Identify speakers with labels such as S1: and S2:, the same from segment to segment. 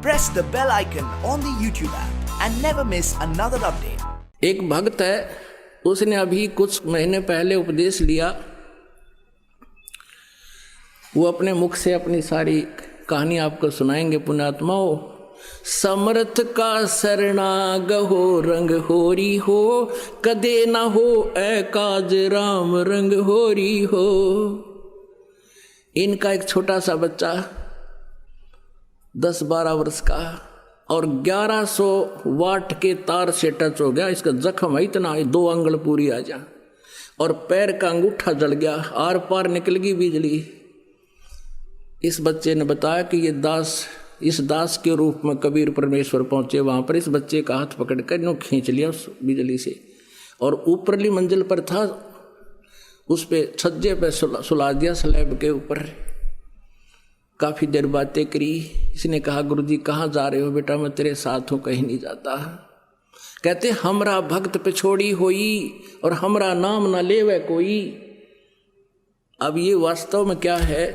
S1: press the bell icon on the YouTube app and never miss another update.
S2: एक भक्त है, उसने अभी कुछ महीने पहले उपदेश लिया। वो अपने मुख से अपनी सारी कहानी आपको सुनाएंगे। पुण्यात्माओं, समर्थ का शरणाग हो, रंग होरी हो, कदे ना हो ऐ काज राम रंग होरी हो। इनका एक छोटा सा बच्चा 10-12 वर्ष का और 1100 वाट के तार से टच हो गया। इसका जख्म है इतना, 2 अंगुल पूरी आ जा, और पैर का अंगूठा जल गया, आर पार निकल गई बिजली। इस बच्चे ने बताया कि ये इस दास के रूप में कबीर परमेश्वर पहुंचे। वहां पर इस बच्चे का हाथ पकड़ कर नो खींच लिया उस बिजली से, और ऊपरली मंजिल पर था, उस पे छज्जे पे सुला दिया, स्लैब के ऊपर। काफी देर बातें करी। इसने कहा, गुरुजी कहाँ जा रहे हो? बेटा मैं तेरे साथ हूँ, कहीं नहीं जाता। कहते, हमरा भक्त पे छोड़ी होई और हमरा नाम ना लेवे कोई। अब ये वास्तव में क्या है?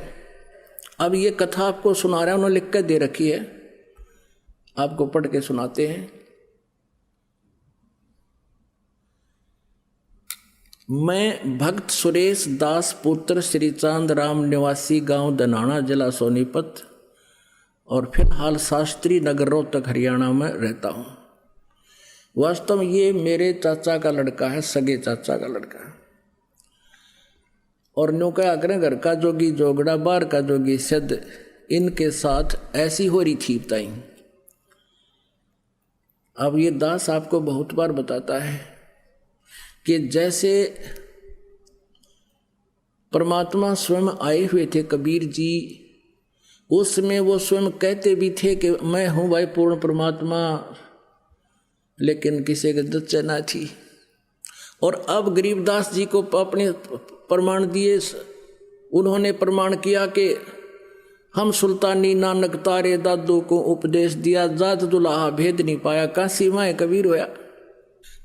S2: अब ये कथा आपको सुना रहा है, उन्होंने लिख कर दे रखी है, आपको पढ़ के सुनाते हैं। मैं भक्त सुरेश दास पुत्र श्री चांद राम निवासी गांव दनाना जिला सोनीपत और फिलहाल शास्त्री नगर रोहतक हरियाणा में रहता हूँ। वास्तव में ये मेरे चाचा का लड़का है, सगे चाचा का लड़का। और न्यू क्या करें, घर का जोगी जोगड़ा, बाहर का जोगी सिद्ध, इनके साथ ऐसी हो रही थी बताई। अब ये दास आपको बहुत बार बताता है कि जैसे परमात्मा स्वयं आए हुए थे कबीर जी, उसमें वो स्वयं कहते भी थे कि मैं हूँ भाई पूर्ण परमात्मा, लेकिन किसी के दच्चा ना थी। और अब गरीबदास जी को अपने प्रमाण दिए, उन्होंने प्रमाण किया कि हम सुल्तानी नानक तारे दादू को उपदेश दिया, जात दुल्हा भेद नहीं पाया, काशी माए कबीर होया।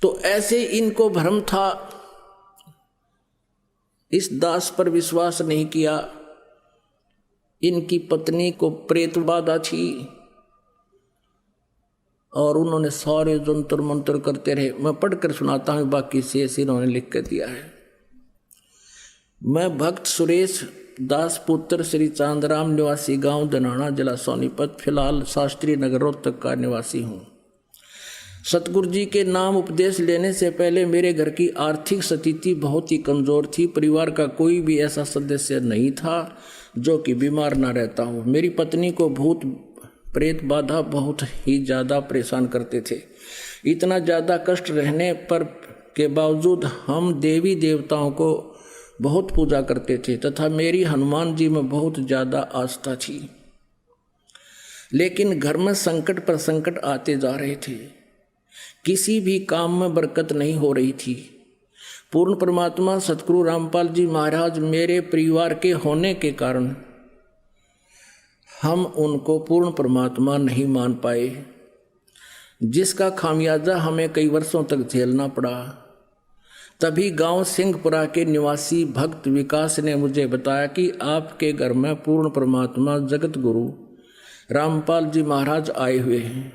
S2: तो ऐसे इनको भ्रम था, इस दास पर विश्वास नहीं किया। इनकी पत्नी को प्रेत बाधा थी और उन्होंने सारे जंतर मंत्र करते रहे। मैं पढ़कर सुनाता हूँ, बाकी शेष इन्होंने लिख कर दिया है। मैं भक्त सुरेश दास पुत्र श्री चांदराम निवासी गांव दनाना जिला सोनीपत, फिलहाल शास्त्री नगर रोहतक का निवासी हूँ। सतगुरु जी के नाम उपदेश लेने से पहले मेरे घर की आर्थिक स्थिति बहुत ही कमज़ोर थी। परिवार का कोई भी ऐसा सदस्य नहीं था जो कि बीमार ना रहता हो। मेरी पत्नी को भूत प्रेत बाधा बहुत ही ज़्यादा परेशान करते थे। इतना ज़्यादा कष्ट रहने पर के बावजूद हम देवी देवताओं को बहुत पूजा करते थे तथा मेरी हनुमान जी में बहुत ज़्यादा आस्था थी। लेकिन घर में संकट पर संकट आते जा रहे थे, किसी भी काम में बरकत नहीं हो रही थी। पूर्ण परमात्मा सतगुरु रामपाल जी महाराज मेरे परिवार के होने के कारण हम उनको पूर्ण परमात्मा नहीं मान पाए, जिसका खामियाजा हमें कई वर्षों तक झेलना पड़ा। तभी गांव सिंहपुरा के निवासी भक्त विकास ने मुझे बताया कि आपके घर में पूर्ण परमात्मा जगत गुरु रामपाल जी महाराज आए हुए हैं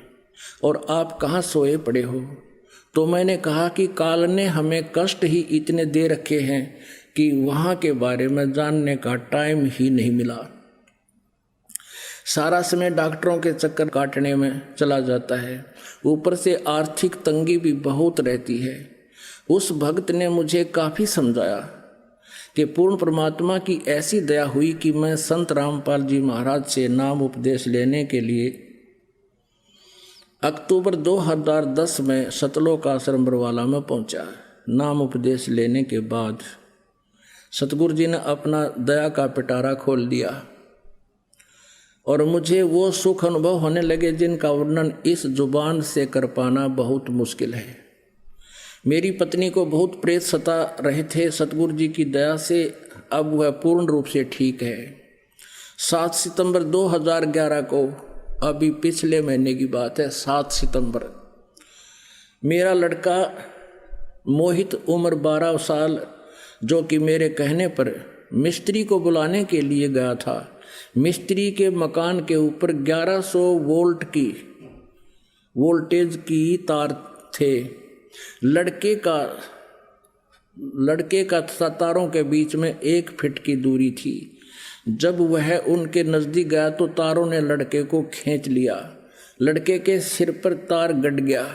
S2: और आप कहाँ सोए पड़े हो। तो मैंने कहा कि काल ने हमें कष्ट ही इतने दे रखे हैं कि वहाँ के बारे में जानने का टाइम ही नहीं मिला। सारा समय डॉक्टरों के चक्कर काटने में चला जाता है, ऊपर से आर्थिक तंगी भी बहुत रहती है। उस भक्त ने मुझे काफ़ी समझाया कि पूर्ण परमात्मा की ऐसी दया हुई कि मैं संत रामपाल जी महाराज से नाम उपदेश लेने के लिए अक्टूबर 2010 में सतलोक आश्रम बरवाला में पहुंचा। नाम उपदेश लेने के बाद सतगुरु जी ने अपना दया का पिटारा खोल दिया और मुझे वो सुख अनुभव होने लगे जिनका वर्णन इस जुबान से कर पाना बहुत मुश्किल है। मेरी पत्नी को बहुत प्रेत सता रहे थे, सतगुरु जी की दया से अब वह पूर्ण रूप से ठीक है। 7 सितंबर 2011 को, अभी पिछले महीने की बात है, 7 सितंबर, मेरा लड़का मोहित उम्र 12 साल, जो कि मेरे कहने पर मिस्त्री को बुलाने के लिए गया था, मिस्त्री के मकान के ऊपर 1100 वोल्ट की वोल्टेज की तार थे। लड़के का तारों के बीच में 1 फीट की दूरी थी। जब वह उनके नजदीक गया तो तारों ने लड़के को खींच लिया। लड़के के सिर पर तार गड़ गया।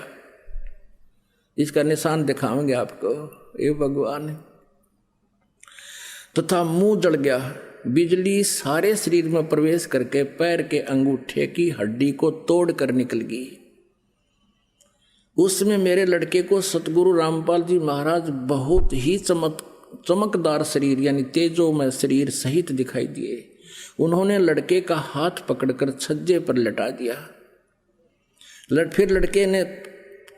S2: इसका निशान दिखाएंगे आपको, ये भगवान। तथा मुंह जल गया। बिजली सारे शरीर में प्रवेश करके पैर के अंगूठे की हड्डी को तोड़ कर निकल गई। उसमें मेरे लड़के को सतगुरु रामपाल जी महाराज बहुत ही चमकदार शरीर यानी तेजोमय शरीर सहित दिखाई दिए। उन्होंने लड़के का हाथ पकड़कर छज्जे पर लटा दिया। फिर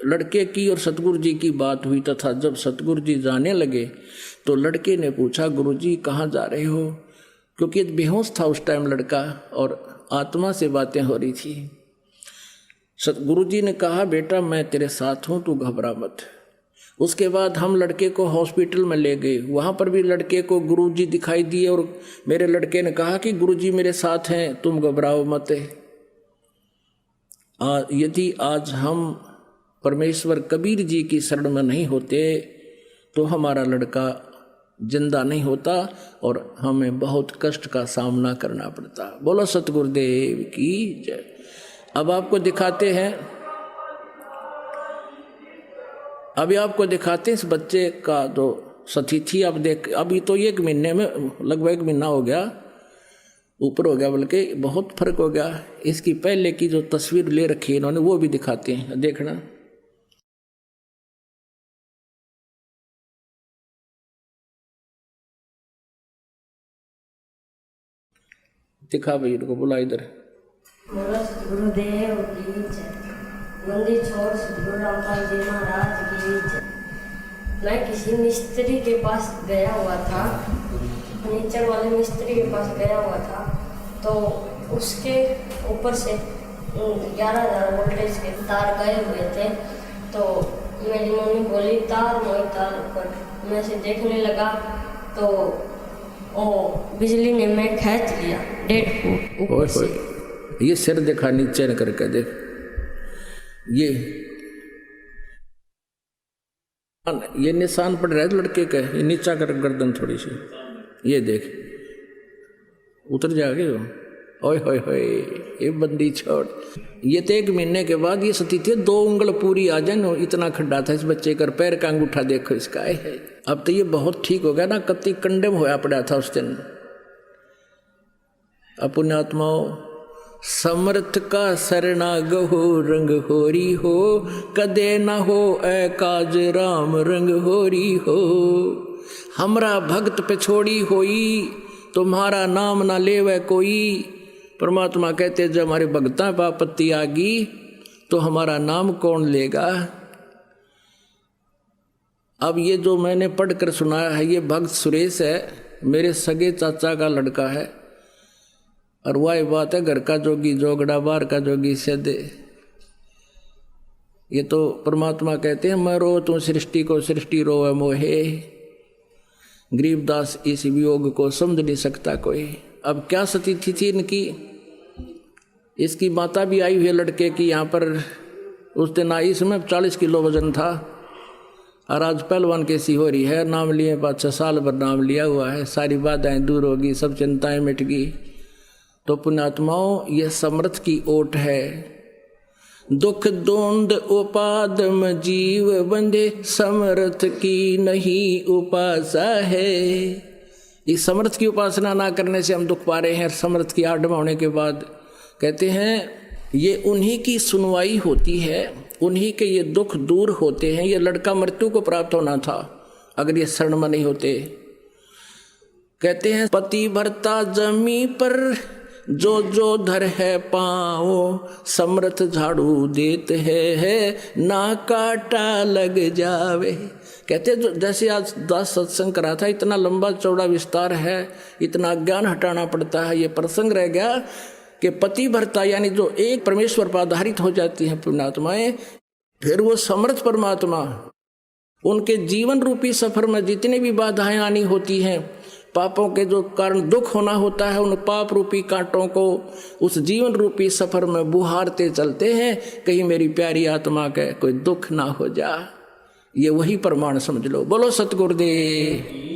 S2: लड़के की और सतगुरु जी की बात हुई तथा जब सतगुरु जी जाने लगे तो लड़के ने पूछा, गुरु जी कहाँ जा रहे हो? क्योंकि बेहोश था उस टाइम लड़का और आत्मा से बातें हो रही थी। सतगुरु जी ने कहा, बेटा मैं तेरे साथ हूँ, तू घबरा मत। उसके बाद हम लड़के को हॉस्पिटल में ले गए। वहाँ पर भी लड़के को गुरुजी दिखाई दिए और मेरे लड़के ने कहा कि गुरुजी मेरे साथ हैं, तुम घबराओ मत। यदि आज हम परमेश्वर कबीर जी की शरण में नहीं होते तो हमारा लड़का जिंदा नहीं होता और हमें बहुत कष्ट का सामना करना पड़ता। बोलो सतगुरुदेव की जय। अब आपको दिखाते हैं, अभी आपको दिखाते हैं इस बच्चे का जो स्थिति। अब देख, अभी तो 1 महीने में लगभग 1 महीना हो गया, ऊपर हो गया, बल्कि बहुत फर्क हो गया। इसकी पहले की जो तस्वीर ले रखी है इन्होंने वो भी दिखाते हैं, देखना। दिखा भाई, इनको बुला इधर।
S3: गुरुदेव की जय। मंदिर छोड़ सतगुरु रामपाल जी महाराज की जय। मैं किसी मिस्त्री के पास गया हुआ था, फर्नीचर वाले मिस्त्री के पास गया हुआ था, तो उसके ऊपर से 11,000 वोल्टेज के तार गए हुए थे। तो मेरी मम्मी बोली तार मोई तार ऊपर। मैं से देखने लगा तो बिजली ने मैं खींच लिया 1.5 फुट ऊपर से।
S2: ये सिर देखा नीचे न करके देख, ये निशान पड़ रहा है लड़के का। ये नीचा कर गर्दन थोड़ी सी, ये देख उतर जाओगे वो। ओए होए होए, ये बंदी छोड़। ये तो 1 महीने के बाद ये स्थिति 2 उंगल पूरी आ जाए ना, इतना खड्डा था इस बच्चे का। पैर का अंगूठा देखो इसका है। अब तो ये बहुत ठीक हो गया ना, कत्ती कंडेम होया पड़ा था उस दिन। पुण्यात्माओं, समर्थ का सरना गहो रंग होरी हो, कदे ना हो ऐ काज राम रंग होरी हो। हमरा भक्त पे छोड़ी होई, तुम्हारा नाम ना लेवे कोई। परमात्मा कहते जब हमारे भक्ता पर आपत्ति आ गई तो हमारा नाम कौन लेगा। अब ये जो मैंने पढ़कर सुनाया है, ये भक्त सुरेश है, मेरे सगे चाचा का लड़का है। और वही बात है, घर का जोगी जोगड़ा बाहर का जोगी सदे। ये तो परमात्मा कहते हैं मैं रो तू सृष्टि को, सृष्टि रोवे मोहे। गरीबदास इस वियोग को समझ नहीं सकता कोई। अब क्या स्थिति थी इनकी। इसकी माता भी आई हुई है लड़के की यहाँ पर। उस दिन आई, इसमें 40 किलो वजन था और आज पहलवान कैसी हो रही है। नाम लिए 5-6 साल भर नाम लिया हुआ है, सारी बाधाएं दूर होगी, सब चिंताएं मिट गई। तो पुण्यात्माओं, यह समर्थ की ओट है। दुख दोंद उपादम जीव बंधे, समर्थ की नहीं उपासा है। इस समर्थ की उपासना ना करने से हम दुख पा रहे हैं। समर्थ की आडम होने के बाद कहते हैं ये उन्हीं की सुनवाई होती है, उन्हीं के ये दुख दूर होते हैं। ये लड़का मृत्यु को प्राप्त होना था अगर ये शरण में नहीं होते। कहते हैं पति भरता जमी पर जो जो धर है पाओ, समर्थ झाड़ू देते है ना काटा लग जावे। कहते जो जैसे आज 10 सत्संग करा था, इतना लंबा चौड़ा विस्तार है, इतना ज्ञान हटाना पड़ता है। ये प्रसंग रह गया कि पति भरता यानी जो एक परमेश्वर पर आधारित हो जाती हैं पुण्यात्माएं, फिर वो समर्थ परमात्मा उनके जीवन रूपी सफर में जितने भी बाधाएं आनी होती हैं पापों के जो कारण दुख होना होता है, उन पाप रूपी कांटों को उस जीवन रूपी सफर में बुहारते चलते हैं, कहीं मेरी प्यारी आत्मा के कोई दुख ना हो जा। ये वही प्रमाण समझ लो। बोलो सतगुरुदेव।